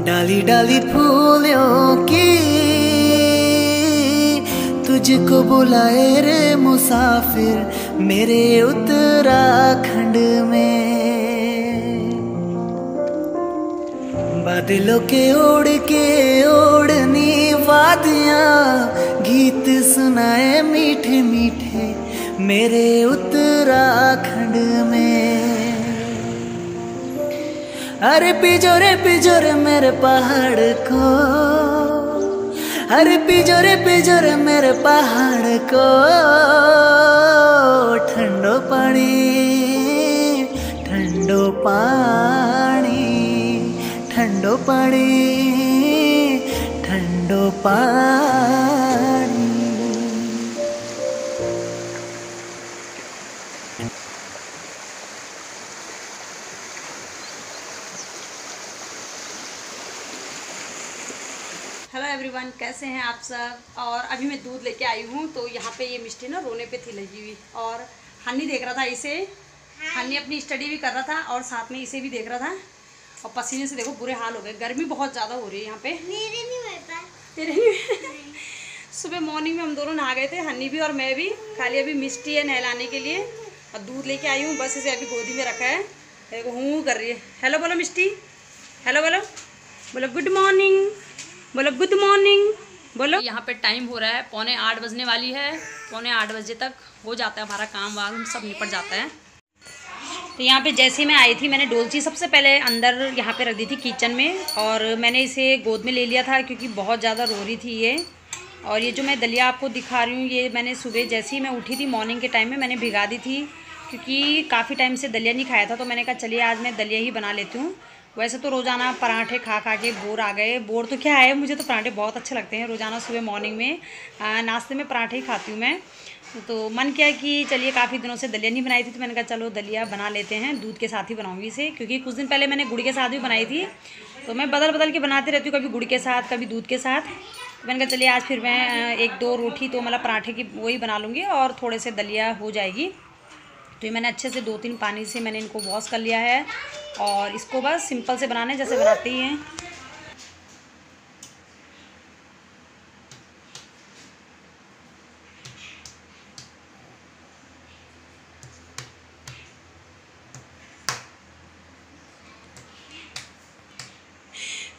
डाली डाली फूलों की तुझको बुलाए रे मुसाफिर मेरे उत्तराखंड में। बादलों के ओढ़नी वादियां गीत सुनाए मीठे मीठे मेरे उत्तराखंड में। अरे पिजोरे मेरे पहाड़ को, अरे पिजोरे मेरे पहाड़ को, ठंडो पानी ठंडो पानी ठंडो पानी ठंडो पानी। हेलो एवरीवन, कैसे हैं आप सब। और अभी मैं दूध लेके आई हूँ तो यहाँ पे ये मिष्टी ना रोने पे थी लगी हुई और हनी देख रहा था इसे। हनी अपनी स्टडी भी कर रहा था और साथ में इसे भी देख रहा था और पसीने से देखो बुरे हाल हो गए। गर्मी बहुत ज़्यादा हो रही है यहाँ पे। मेरे नहीं होता। तेरे नहीं। सुबह मॉर्निंग में हम दोनों नहा गए थे, हनी भी और मैं भी। खाली अभी मिष्टी है नहलाने के लिए और दूध लेके आई हूँ। बस इसे अभी गोदी में रखा है, देखो हूँ कर रही है। हेलो बोलो मिष्टी, हेलो बोलो, बोलो गुड मॉर्निंग, बोलो गुड मॉर्निंग, बोलो। यहाँ पे टाइम हो रहा है 7:45 बजने वाली है। 7:45 बजे तक हो जाता है हमारा काम वाम सब निपट जाता है। तो यहाँ पे जैसे मैं आई थी मैंने डोलची सबसे पहले अंदर यहाँ पे रख दी थी किचन में और मैंने इसे गोद में ले लिया था क्योंकि बहुत ज़्यादा रो रही थी ये। और ये जो मैं दलिया आपको दिखा रही हूँ ये मैंने सुबह जैसे ही मैं उठी थी मॉर्निंग के टाइम में मैंने भिगा दी थी क्योंकि काफ़ी टाइम से दलिया नहीं खाया था। तो मैंने कहा चलिए आज मैं दलिया ही बना लेती हूँ। वैसे तो रोज़ाना पराठे खा खा के बोर आ गए। बोर तो क्या है, मुझे तो पराठे बहुत अच्छे लगते हैं। रोज़ाना सुबह मॉर्निंग में नाश्ते में पराठे ही खाती हूँ मैं। तो मन किया कि चलिए काफ़ी दिनों से दलिया नहीं बनाई थी तो मैंने कहा चलो दलिया बना लेते हैं। दूध के साथ ही बनाऊँगी इसे क्योंकि कुछ दिन पहले मैंने गुड़ के साथ भी बनाई थी। तो मैं बदल बदल के बनाती रहती हूँ, कभी गुड़ के साथ कभी दूध के साथ। तो मैंने कहा चलिए आज फिर मैं 1-2 रोटी तो मतलब पराठे की वही बना लूँगी और थोड़े से दलिया हो जाएगी। तो ये मैंने अच्छे से 2-3 पानी से मैंने इनको वॉश कर लिया है और इसको बस सिंपल से बनाने जैसे बनाते ही हैं।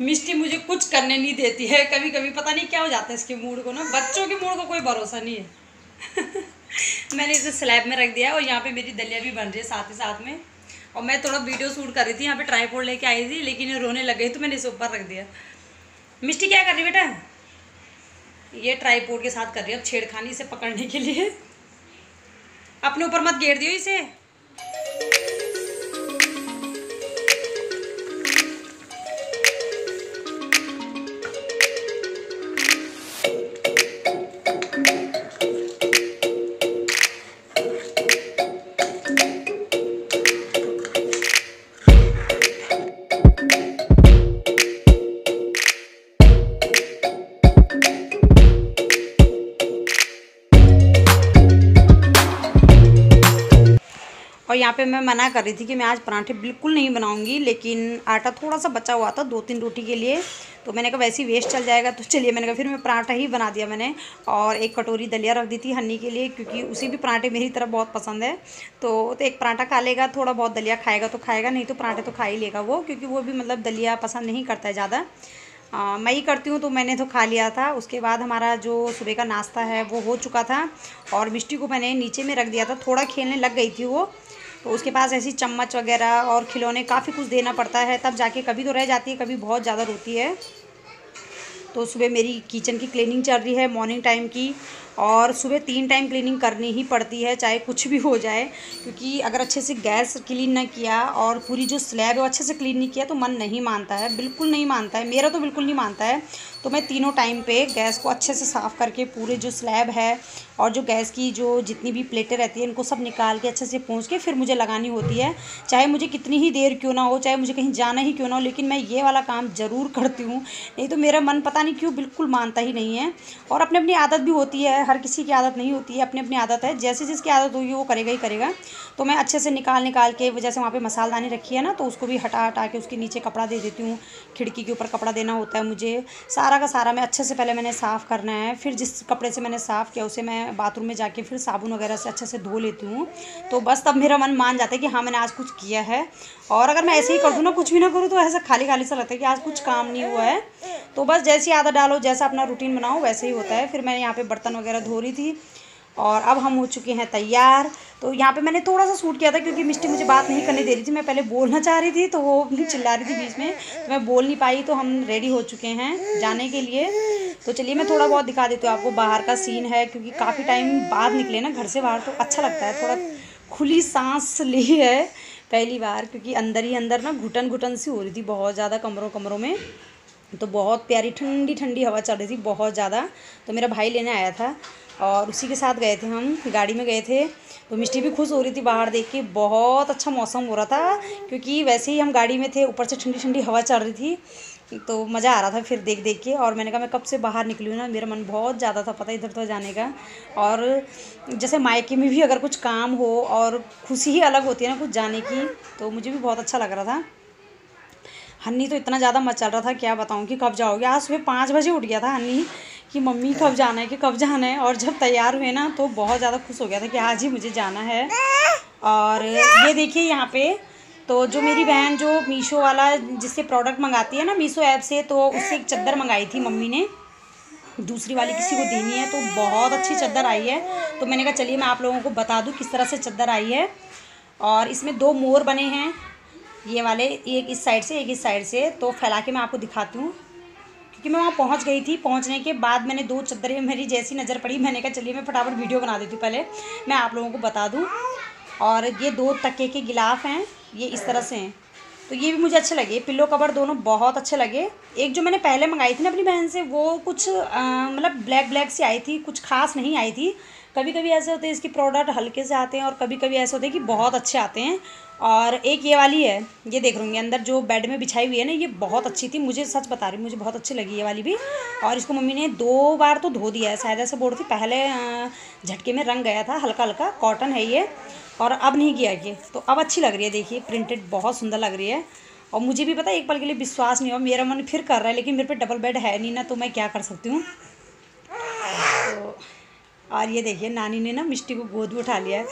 मिष्टी मुझे कुछ करने नहीं देती है। कभी कभी पता नहीं क्या हो जाता है इसके मूड को ना। बच्चों के मूड को कोई भरोसा नहीं है। मैंने इसे स्लैब में रख दिया और यहाँ पे मेरी दलिया भी बन रही है साथ ही साथ में। और मैं थोड़ा वीडियो शूट कर रही थी, यहाँ पे ट्राइपॉड लेके आई थी लेकिन ये रोने लग गई तो मैंने इसे ऊपर रख दिया। मिष्टी क्या कर रही बेटा? ये ट्राइपॉड के साथ कर रही है अब छेड़खानी इसे पकड़ने के लिए। अपने ऊपर मत घेर दियो इसे। और यहाँ पे मैं मना कर रही थी कि मैं आज पराठे बिल्कुल नहीं बनाऊंगी, लेकिन आटा थोड़ा सा बचा हुआ था 2-3 रोटी के लिए। तो मैंने कहा वैसे ही वेस्ट चल जाएगा तो चलिए मैंने कहा फिर मैं पराठा ही बना दिया मैंने। और 1 कटोरी दलिया रख दी थी हन्नी के लिए क्योंकि उसी भी पराठे मेरी तरफ बहुत पसंद है। तो एक पराठा खा लेगा, थोड़ा बहुत दलिया खाएगा तो खाएगा, नहीं तो पराठे तो खा ही लेगा वो, क्योंकि वो भी मतलब दलिया पसंद नहीं करता है ज़्यादा। मैं ही करती हूँ तो मैंने तो खा लिया था। उसके बाद हमारा जो सुबह का नाश्ता है वो हो चुका था और मिष्टी को मैंने नीचे में रख दिया था, थोड़ा खेलने लग गई थी वो। तो उसके पास ऐसी चम्मच वगैरह और खिलौने काफ़ी कुछ देना पड़ता है तब जाके, कभी तो रह जाती है कभी बहुत ज़्यादा रोती है। तो सुबह मेरी किचन की क्लीनिंग चल रही है मॉर्निंग टाइम की। और सुबह 3 टाइम क्लीनिंग करनी ही पड़ती है चाहे कुछ भी हो जाए, क्योंकि अगर अच्छे से गैस क्लीन ना किया और पूरी जो स्लैब है वो अच्छे से क्लीन नहीं किया तो मन नहीं मानता है, बिल्कुल नहीं मानता है। मेरा तो बिल्कुल नहीं मानता है। तो मैं तीनों टाइम पे गैस को अच्छे से साफ़ करके पूरे जो स्लैब है और जो गैस की जो जितनी भी प्लेटें रहती हैं इनको सब निकाल के अच्छे से पोंछ के फिर मुझे लगानी होती है, चाहे मुझे कितनी ही देर क्यों ना हो, चाहे मुझे कहीं जाना ही क्यों ना हो, लेकिन मैं ये वाला काम ज़रूर करती हूँ। नहीं तो मेरा मन पता नहीं क्यों बिल्कुल मानता ही नहीं है। और अपनी अपनी आदत भी होती है, हर किसी की आदत नहीं होती है, अपनी अपनी आदत है, जैसे जिसकी आदत होगी वो करेगा ही करेगा। तो मैं अच्छे से निकाल के जैसे वहाँ पे मसालदानी रखी है ना, तो उसको भी हटा के उसके नीचे कपड़ा दे देती हूँ। खिड़की के ऊपर कपड़ा देना होता है मुझे, सारा का सारा मैं अच्छे से पहले मैंने साफ़ करना है। फिर जिस कपड़े से मैंने साफ़ किया उसे मैं बाथरूम में जाके फिर साबुन वगैरह से अच्छे से धो लेती हूँ। तो बस तब मेरा मन मान जाता है कि हाँ मैंने आज कुछ किया है। और अगर मैं ऐसे ही कर दूँ ना, कुछ भी ना करूँ, तो ऐसा खाली खाली सा लगता है कि आज कुछ काम नहीं हुआ है। तो बस जैसी आदत डालो, जैसा अपना रूटीन बनाओ वैसे ही होता है। फिर मैं यहाँ पे बर्तन वगैरह धो रही थी और अब हम हो चुके हैं तैयार। तो यहाँ पे मैंने थोड़ा सा शूट किया था क्योंकि मिष्टी मुझे बात नहीं करने दे रही थी, मैं पहले बोलना चाह रही थी तो वो चिल्ला रही थी बीच में, तो मैं बोल नहीं पाई। तो हम रेडी हो चुके हैं जाने के लिए। तो चलिए मैं थोड़ा बहुत दिखा देती हूँ आपको, बाहर का सीन है क्योंकि काफ़ी टाइम बाद निकले ना घर से बाहर, तो अच्छा लगता है, थोड़ा खुली सांस ली है पहली बार, क्योंकि अंदर ही अंदर ना घुटन सी हो रही थी बहुत ज़्यादा कमरों में। तो बहुत प्यारी ठंडी ठंडी हवा चल रही थी बहुत ज़्यादा। तो मेरा भाई लेने आया था और उसी के साथ गए थे, हम गाड़ी में गए थे। तो मिष्टी भी खुश हो रही थी बाहर देख के, बहुत अच्छा मौसम हो रहा था क्योंकि वैसे ही हम गाड़ी में थे, ऊपर से ठंडी ठंडी हवा चल रही थी, तो मज़ा आ रहा था फिर देख के। और मैंने कहा मैं कब से बाहर निकली हूँ ना, मेरा मन बहुत ज़्यादा था पता इधर उधर जाने का। और जैसे मायके में भी अगर कुछ काम हो और खुशी ही अलग होती है ना कुछ जाने की, तो मुझे भी बहुत अच्छा लग रहा था। हन्नी तो इतना ज़्यादा मचल रहा था क्या बताऊँ कि कब जाओगे। आज सुबह 5 बजे उठ गया था हन्नी कि मम्मी कब जाना है, कि कब जाना है। और जब तैयार हुए ना तो बहुत ज़्यादा खुश हो गया था कि आज ही मुझे जाना है। और ये देखिए यहाँ पे, तो जो मेरी बहन जो मीशो वाला जिससे प्रोडक्ट मंगाती है ना मीशो ऐप से, तो उससे एक चद्दर मंगाई थी मम्मी ने, दूसरी वाली किसी को देनी है, तो बहुत अच्छी चद्दर आई है। तो मैंने कहा चलिए मैं आप लोगों को बता दूँ किस तरह से चद्दर आई है। और इसमें 2 मोर बने हैं, ये वाले, एक इस साइड से एक इस साइड से। तो फैला के मैं आपको दिखाती हूँ क्योंकि मैं वहाँ पहुँच गई थी। पहुँचने के बाद मैंने 2 चद्दरें मेरी जैसी नज़र पड़ी, मैंने कहा चलिए मैं फटाफट वीडियो बना देती हूँ, पहले मैं आप लोगों को बता दूँ। और ये 2 तकिए के गिलाफ हैं, ये इस तरह से हैं, तो ये भी मुझे अच्छे लगे। पिल्लो कवर दोनों बहुत अच्छे लगे। एक जो मैंने पहले मंगाई थी ना अपनी बहन से, वो कुछ मतलब ब्लैक सी आई थी, कुछ खास नहीं आई थी। कभी कभी ऐसे होते हैं इसकी प्रोडक्ट हल्के से आते हैं और कभी कभी ऐसे होते हैं कि बहुत अच्छे आते हैं। और एक ये वाली है, ये देख रही अंदर जो बेड में बिछाई हुई है ना, ये बहुत अच्छी थी, मुझे सच बता रही हूँ मुझे बहुत अच्छी लगी ये वाली भी। और इसको मम्मी ने 2 बार तो धो दिया है, शायद ऐसे बोल रही थी, पहले झटके में रंग गया था हल्का हल्का, कॉटन है ये, और अब नहीं किया ये, तो अब अच्छी लग रही है। देखिए प्रिंटेड बहुत सुंदर लग रही है। और मुझे भी पता एक पल के लिए विश्वास नहीं हुआ, मेरा मन फिर कर रहा है, लेकिन मेरे पे डबल बेड है नहीं ना, तो मैं क्या कर सकती हूँ। तो और ये देखिए नानी ने ना मिष्टी को गोद में उठा लिया है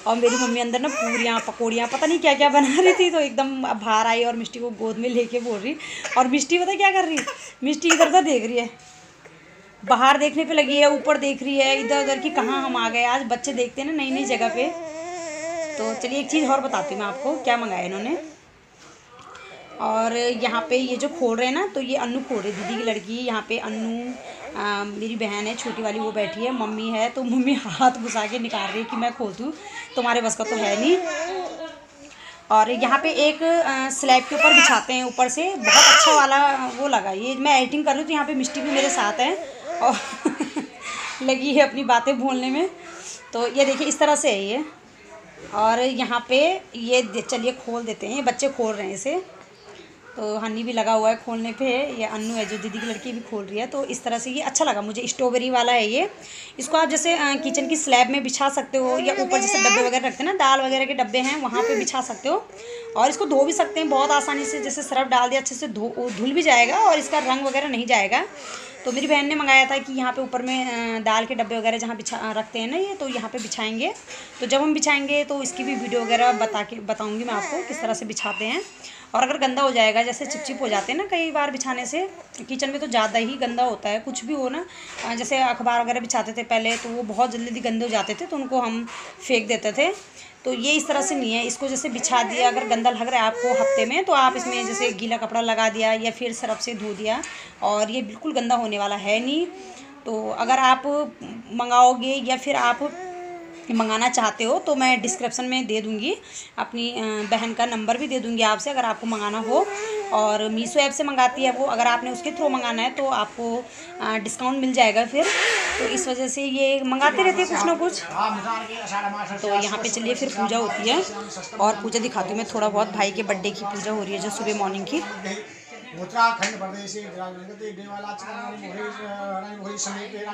और मेरी मम्मी अंदर ना पूरियाँ पकौड़ियाँ पता नहीं क्या क्या बना रही थी, तो एकदम बाहर आई और मिष्टी को गोद में लेके बोल रही। और मिष्टी पता क्या कर रही, मिष्टी इधर उधर देख रही है, बाहर देखने पे लगी है, ऊपर देख रही है, इधर उधर की कहाँ हम आ गए। आज बच्चे देखते हैं ना नई नई जगह पे। तो चलिए एक चीज़ और बताती हूँ मैं आपको क्या मंगाया इन्होंने। और यहाँ पे ये जो खोल रहे हैं ना, तो ये अन्नू खोल रही, दीदी की लड़की। यहाँ पे अन्नू मेरी बहन है छोटी वाली, वो बैठी है, मम्मी है, तो मम्मी हाथ घुसा के निकाल रही है कि मैं खोल दूँ, तुम्हारे बस का तो है नहीं। और यहाँ पे एक स्लैब के ऊपर बिछाते हैं ऊपर से, बहुत अच्छा वाला वो लगा। ये मैं एडिटिंग कर रही हूँ तो यहाँ पे मिष्टी भी मेरे साथ है और लगी है अपनी बातें बोलने में। तो ये देखिए इस तरह से है ये। और यहाँ पे ये चलिए खोल देते हैं, ये बच्चे खोल रहे हैं इसे, तो हनी भी लगा हुआ है खोलने पे। ये अन्नू है जो दीदी की लड़की भी खोल रही है। तो इस तरह से ये अच्छा लगा मुझे, स्ट्रॉबेरी वाला है ये। इसको आप जैसे किचन की स्लैब में बिछा सकते हो, या ऊपर जैसे डब्बे वगैरह रखते हैं ना, दाल वगैरह के डब्बे हैं वहाँ पे बिछा सकते हो। और इसको धो भी सकते हैं बहुत आसानी से, जैसे सर्फ डाल दिया अच्छे से धुल भी जाएगा और इसका रंग वगैरह नहीं जाएगा। तो मेरी बहन ने मंगाया था कि यहाँ पे ऊपर में दाल के डब्बे वगैरह जहाँ बिछा रखते हैं ना ये, तो यहाँ पे बिछाएंगे। तो जब हम बिछाएंगे तो इसकी भी वीडियो वगैरह बताऊँगी मैं आपको किस तरह से बिछाते हैं। और अगर गंदा हो जाएगा, जैसे चिपचिप हो जाते हैं ना कई बार बिछाने से, किचन में तो ज़्यादा ही गंदा होता है, कुछ भी हो ना, जैसे अखबार वगैरह बिछाते थे पहले तो वो बहुत जल्दी गंदे हो जाते थे, तो उनको हम फेंक देते थे। तो ये इस तरह से नहीं है, इसको जैसे बिछा दिया, अगर गंदा लग रहा है आपको हफ्ते में, तो आप इसमें जैसे गीला कपड़ा लगा दिया या फिर सर्फ से धो दिया, और ये बिल्कुल गंदा होने वाला है नहीं। तो अगर आप मंगाओगे या फिर आप मंगाना चाहते हो तो मैं डिस्क्रिप्शन में दे दूँगी, अपनी बहन का नंबर भी दे दूँगी आपसे, अगर आपको मंगाना हो। और मीशो ऐप से मंगाती है वो, अगर आपने उसके थ्रू मंगाना है तो आपको डिस्काउंट मिल जाएगा फिर। तो इस वजह से ये मंगाते रहते हैं कुछ ना कुछ। तो यहाँ पे चलिए फिर पूजा होती है, और पूजा दिखाती हूँ मैं थोड़ा बहुत। भाई के बर्थडे की पूजा हो रही है जो सुबह मॉर्निंग की। उत्तराखंड प्रदेशे देवालय समीपे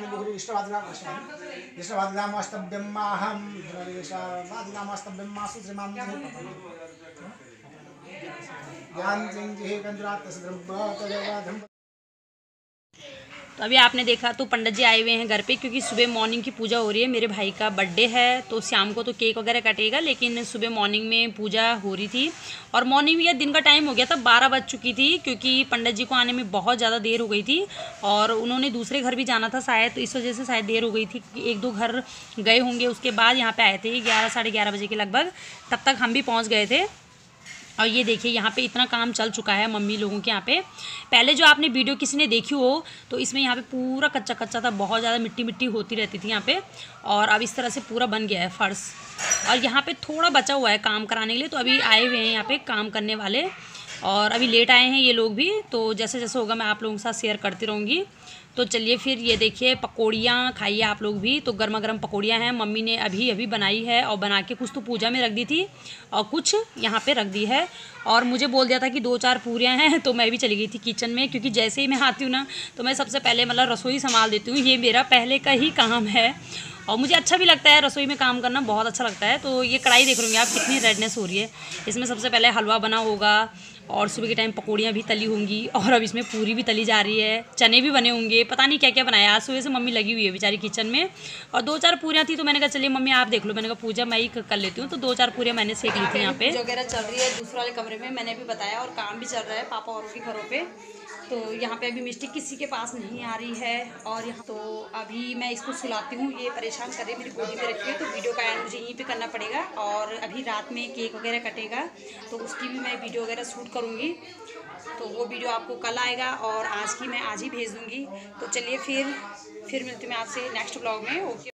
तो अभी आपने देखा तो पंडित जी आए हुए हैं घर पे, क्योंकि सुबह मॉर्निंग की पूजा हो रही है। मेरे भाई का बर्थडे है, तो शाम को तो केक वगैरह कटेगा, लेकिन सुबह मॉर्निंग में पूजा हो रही थी। और मॉर्निंग में, दिन का टाइम हो गया था, 12 बज चुकी थी, क्योंकि पंडित जी को आने में बहुत ज़्यादा देर हो गई थी। और उन्होंने दूसरे घर भी जाना था शायद, तो इस वजह से शायद देर हो गई थी। 1-2 घर गए होंगे, उसके बाद यहाँ पर आए थे 11 साढ़े 11 बजे के लगभग। तब तक हम भी पहुँच गए थे। और ये देखिए यहाँ पे इतना काम चल चुका है मम्मी लोगों के यहाँ पे। पहले जो आपने वीडियो किसी ने देखी हो तो इसमें यहाँ पे पूरा कच्चा कच्चा था, बहुत ज़्यादा मिट्टी मिट्टी होती रहती थी यहाँ पे। और अब इस तरह से पूरा बन गया है फर्श। और यहाँ पे थोड़ा बचा हुआ है काम कराने के लिए, तो अभी आए हुए हैं यहाँ पे काम करने वाले, और अभी लेट आए हैं ये लोग भी। तो जैसे जैसे होगा मैं आप लोगों के साथ शेयर करती रहूँगी। तो चलिए फिर ये देखिए पकौड़ियाँ खाइए आप लोग भी। तो गर्मा गर्म पकौड़ियाँ हैं, मम्मी ने अभी अभी बनाई है, और बना के कुछ तो पूजा में रख दी थी और कुछ यहाँ पे रख दी है। और मुझे बोल दिया था कि 2-4 पूरियाँ हैं, तो मैं भी चली गई थी किचन में, क्योंकि जैसे ही मैं आती हूँ ना तो मैं सबसे पहले मतलब रसोई संभाल देती हूँ। ये मेरा पहले का ही काम है, और मुझे अच्छा भी लगता है, रसोई में काम करना बहुत अच्छा लगता है। तो ये कढ़ाई देख रहे होंगे आप कितनी रेडनेस हो रही है। इसमें सबसे पहले हलवा बना होगा, और सुबह के टाइम पकौड़ियाँ भी तली होंगी, और अब इसमें पूरी भी तली जा रही है, चने भी बने होंगे, पता नहीं क्या क्या बनाया। आज सुबह से मम्मी लगी हुई है बेचारी किचन में। और 2-4 पूरियाँ थी, तो मैंने कहा चलिए मम्मी आप देख लो। मैंने कहा पूजा मैं ही कर लेती हूँ। तो 2-4 पूरियाँ मैंने सेक ली थी यहाँ पे। वगैरह चल रही है दूसरे वाले कमरे में, मैंने भी बताया, और काम भी चल रहा है पापा औरों के घरों पे। तो यहाँ पे अभी मिस्टी किसी के पास नहीं आ रही है। और यहाँ तो अभी मैं इसको सुलाती हूँ, ये परेशान कर रही है, मेरी गोदी में रखी है। तो वीडियो का एंड मुझे यहीं पे करना पड़ेगा। और अभी रात में केक वगैरह कटेगा, तो उसकी भी मैं वीडियो वगैरह शूट करूँगी। तो वो वीडियो आपको कल आएगा, और आज की मैं आज ही भेज दूँगी। तो चलिए फिर मिलती हूँ मैं आपसे नेक्स्ट ब्लॉग में। ओके।